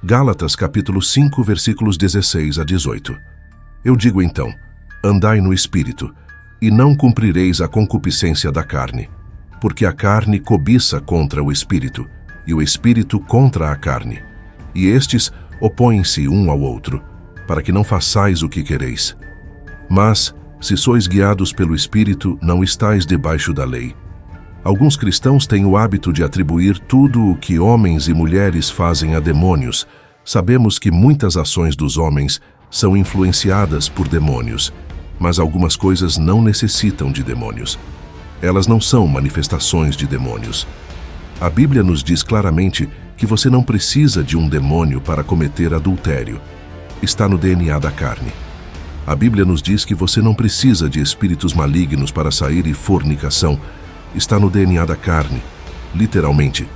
Gálatas capítulo 5, versículos 16 a 18. Eu digo então, andai no Espírito, e não cumprireis a concupiscência da carne, porque a carne cobiça contra o Espírito, e o Espírito contra a carne. E estes opõem-se um ao outro, para que não façais o que quereis. Mas, se sois guiados pelo Espírito, não estáis debaixo da lei. Alguns cristãos têm o hábito de atribuir tudo o que homens e mulheres fazem a demônios. Sabemos que muitas ações dos homens são influenciadas por demônios, mas algumas coisas não necessitam de demônios. Elas não são manifestações de demônios. A Bíblia nos diz claramente que você não precisa de um demônio para cometer adultério. Está no DNA da carne. A Bíblia nos diz que você não precisa de espíritos malignos para sair e fornicação. Está no DNA da carne, literalmente.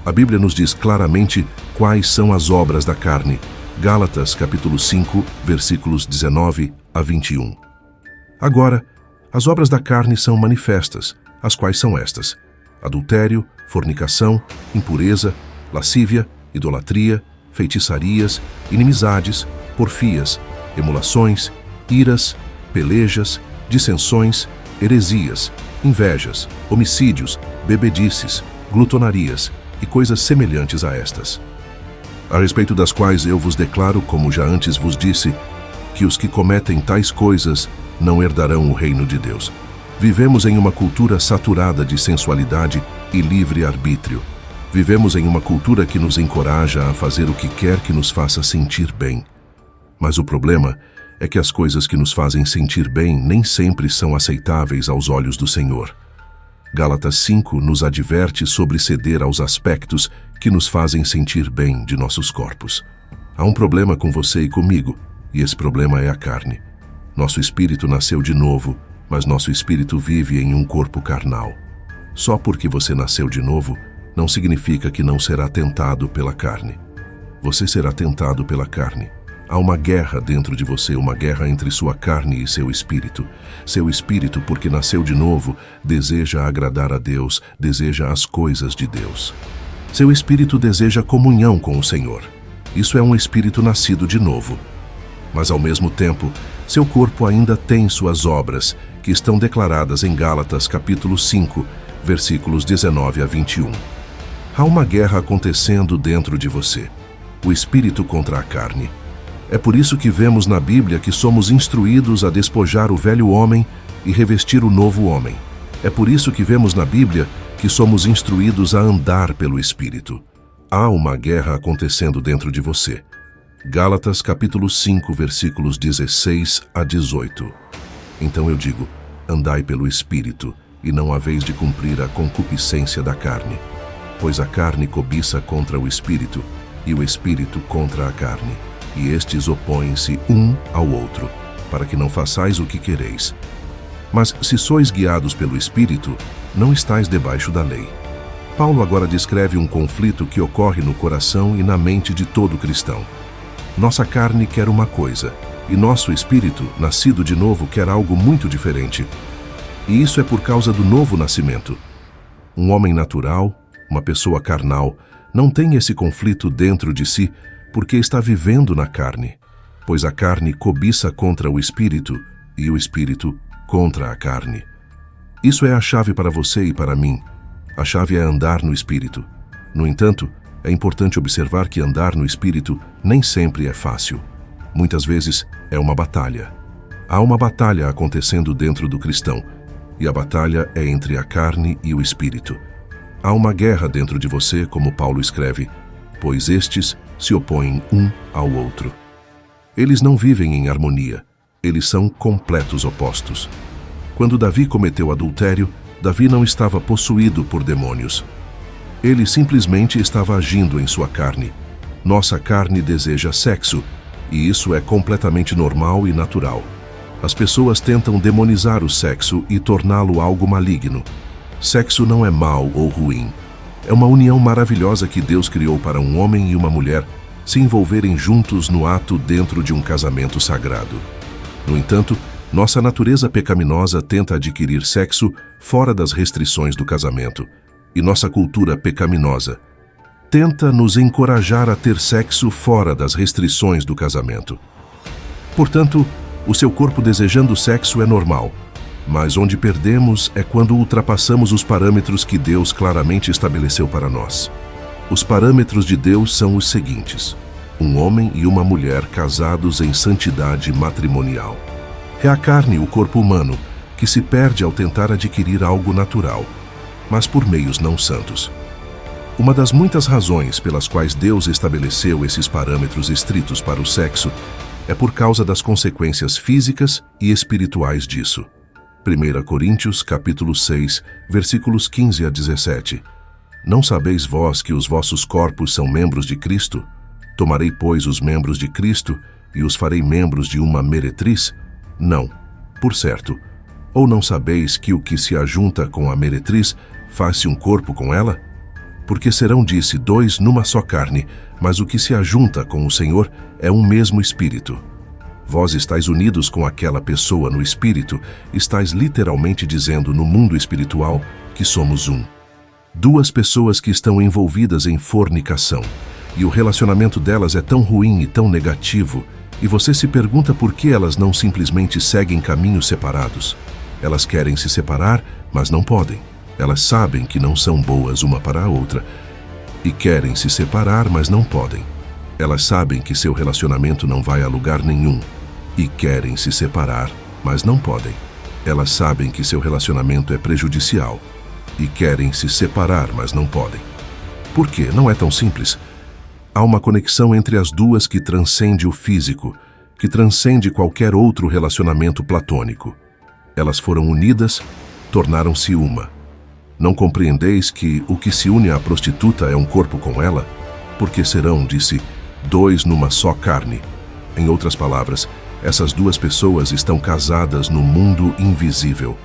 A Bíblia nos diz claramente quais são as obras da carne. Gálatas capítulo 5, versículos 19 a 21. Agora, as obras da carne são manifestas, as quais são estas: adultério, fornicação, impureza, lascívia, idolatria, feitiçarias, inimizades, porfias, emulações, iras, pelejas, dissensões, heresias, invejas, homicídios, bebedices, glutonarias e coisas semelhantes a estas. A respeito das quais eu vos declaro, como já antes vos disse, que os que cometem tais coisas não herdarão o reino de Deus. Vivemos em uma cultura saturada de sensualidade e livre-arbítrio. Vivemos em uma cultura que nos encoraja a fazer o que quer que nos faça sentir bem. Mas o problema é que as coisas que nos fazem sentir bem nem sempre são aceitáveis aos olhos do Senhor. Gálatas 5 nos adverte sobre ceder aos aspectos que nos fazem sentir bem de nossos corpos. Há um problema com você e comigo, e esse problema é a carne. Nosso espírito nasceu de novo, mas nosso espírito vive em um corpo carnal. Só porque você nasceu de novo, não significa que não será tentado pela carne. Você será tentado pela carne. Há uma guerra dentro de você, uma guerra entre sua carne e seu espírito. Seu espírito, porque nasceu de novo, deseja agradar a Deus, deseja as coisas de Deus. Seu espírito deseja comunhão com o Senhor. Isso é um espírito nascido de novo. Mas, ao mesmo tempo, seu corpo ainda tem suas obras, que estão declaradas em Gálatas capítulo 5, versículos 19 a 21. Há uma guerra acontecendo dentro de você, o espírito contra a carne. É por isso que vemos na Bíblia que somos instruídos a despojar o velho homem e revestir o novo homem. É por isso que vemos na Bíblia que somos instruídos a andar pelo Espírito. Há uma guerra acontecendo dentro de você. Gálatas capítulo 5, versículos 16 a 18. Então eu digo, andai pelo Espírito, e não haveis de cumprir a concupiscência da carne. Pois a carne cobiça contra o Espírito, e o Espírito contra a carne. E estes opõem-se um ao outro, para que não façais o que quereis. Mas se sois guiados pelo Espírito, não estáis debaixo da lei. Paulo agora descreve um conflito que ocorre no coração e na mente de todo cristão. Nossa carne quer uma coisa, e nosso espírito, nascido de novo, quer algo muito diferente. E isso é por causa do novo nascimento. Um homem natural, uma pessoa carnal, não tem esse conflito dentro de si, porque está vivendo na carne, pois a carne cobiça contra o espírito e o espírito contra a carne. Isso é a chave para você e para mim. A chave é andar no espírito. No entanto, é importante observar que andar no espírito nem sempre é fácil. Muitas vezes é uma batalha. Há uma batalha acontecendo dentro do cristão, e a batalha é entre a carne e o espírito. Há uma guerra dentro de você, como Paulo escreve, pois estes se opõem um ao outro. Eles não vivem em harmonia, eles são completos opostos. Quando Davi cometeu adultério, Davi não estava possuído por demônios. Ele simplesmente estava agindo em sua carne. Nossa carne deseja sexo, e isso é completamente normal e natural. As pessoas tentam demonizar o sexo e torná-lo algo maligno. Sexo não é mau ou ruim. É uma união maravilhosa que Deus criou para um homem e uma mulher se envolverem juntos no ato dentro de um casamento sagrado. No entanto, nossa natureza pecaminosa tenta adquirir sexo fora das restrições do casamento, e nossa cultura pecaminosa tenta nos encorajar a ter sexo fora das restrições do casamento. Portanto, o seu corpo desejando sexo é normal, mas onde perdemos é quando ultrapassamos os parâmetros que Deus claramente estabeleceu para nós. Os parâmetros de Deus são os seguintes: um homem e uma mulher casados em santidade matrimonial. É a carne, o corpo humano, que se perde ao tentar adquirir algo natural, mas por meios não santos. Uma das muitas razões pelas quais Deus estabeleceu esses parâmetros estritos para o sexo é por causa das consequências físicas e espirituais disso. 1 Coríntios, capítulo 6, versículos 15 a 17. Não sabeis vós que os vossos corpos são membros de Cristo? Tomarei, pois, os membros de Cristo e os farei membros de uma meretriz? Não, por certo. Ou não sabeis que o que se ajunta com a meretriz faz-se um corpo com ela? Porque serão, disse, dois numa só carne, mas o que se ajunta com o Senhor é um mesmo espírito. Vós estáis unidos com aquela pessoa no espírito, estáis literalmente dizendo no mundo espiritual que somos um. Duas pessoas que estão envolvidas em fornicação, e o relacionamento delas é tão ruim e tão negativo, e você se pergunta por que elas não simplesmente seguem caminhos separados. Elas querem se separar, mas não podem. Elas sabem que não são boas uma para a outra, e querem se separar, mas não podem. Elas sabem que seu relacionamento não vai a lugar nenhum, e querem se separar, mas não podem. Elas sabem que seu relacionamento é prejudicial, e querem se separar, mas não podem. Por quê? Não é tão simples. Há uma conexão entre as duas que transcende o físico, que transcende qualquer outro relacionamento platônico. Elas foram unidas, tornaram-se uma. Não compreendeis que o que se une à prostituta é um corpo com ela? Porque serão, disse, dois numa só carne. Em outras palavras, essas duas pessoas estão casadas no mundo invisível.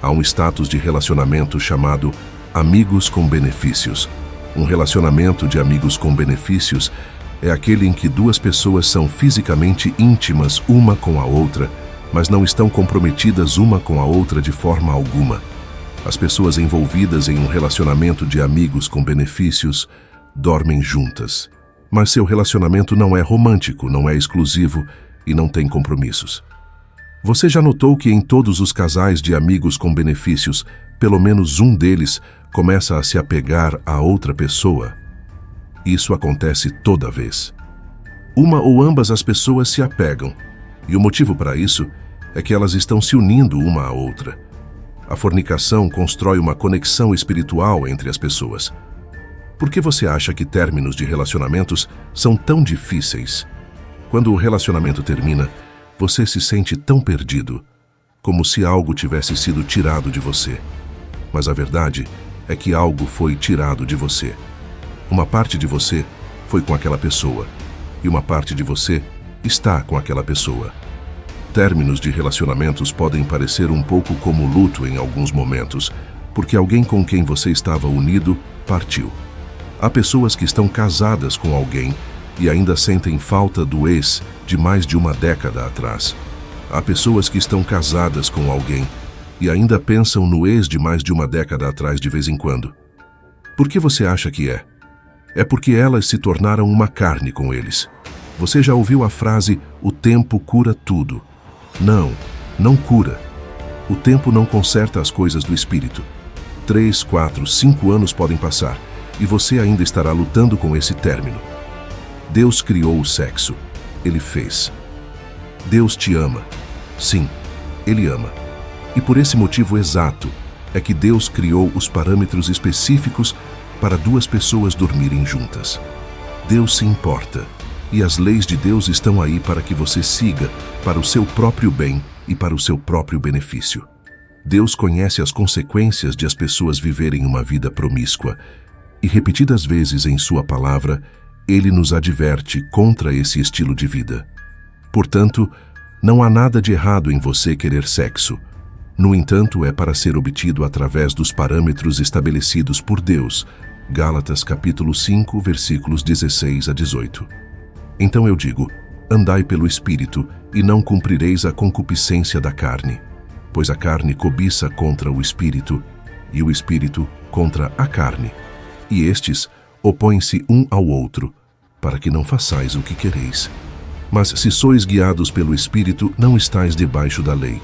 Há um status de relacionamento chamado amigos com benefícios. Um relacionamento de amigos com benefícios é aquele em que duas pessoas são fisicamente íntimas uma com a outra, mas não estão comprometidas uma com a outra de forma alguma. As pessoas envolvidas em um relacionamento de amigos com benefícios dormem juntas, mas seu relacionamento não é romântico, não é exclusivo e não tem compromissos. Você já notou que em todos os casais de amigos com benefícios, pelo menos um deles começa a se apegar a outra pessoa? Isso acontece toda vez. Uma ou ambas as pessoas se apegam, e o motivo para isso é que elas estão se unindo uma à outra. A fornicação constrói uma conexão espiritual entre as pessoas. Por que você acha que términos de relacionamentos são tão difíceis? Quando o relacionamento termina, você se sente tão perdido, como se algo tivesse sido tirado de você. Mas a verdade é que algo foi tirado de você. Uma parte de você foi com aquela pessoa, e uma parte de você está com aquela pessoa. Términos de relacionamentos podem parecer um pouco como luto em alguns momentos, porque alguém com quem você estava unido partiu. Há pessoas que estão casadas com alguém e ainda sentem falta do ex de mais de uma década atrás. Há pessoas que estão casadas com alguém e ainda pensam no ex de mais de uma década atrás de vez em quando. Por que você acha que é? É porque elas se tornaram uma carne com eles. Você já ouviu a frase, o tempo cura tudo? Não, não cura. O tempo não conserta as coisas do espírito. 3, 4, 5 anos podem passar e você ainda estará lutando com esse término. Deus criou o sexo. Ele fez. Deus te ama. Sim, Ele ama. E por esse motivo exato é que Deus criou os parâmetros específicos para duas pessoas dormirem juntas. Deus se importa. E as leis de Deus estão aí para que você siga, para o seu próprio bem e para o seu próprio benefício. Deus conhece as consequências de as pessoas viverem uma vida promíscua, e repetidas vezes em sua palavra, Ele nos adverte contra esse estilo de vida. Portanto, não há nada de errado em você querer sexo. No entanto, é para ser obtido através dos parâmetros estabelecidos por Deus. Gálatas capítulo 5, versículos 16 a 18. Então eu digo, andai pelo Espírito, e não cumprireis a concupiscência da carne. Pois a carne cobiça contra o Espírito, e o Espírito contra a carne. E estes opõem-se um ao outro, para que não façais o que quereis. Mas se sois guiados pelo Espírito, não estáis debaixo da lei.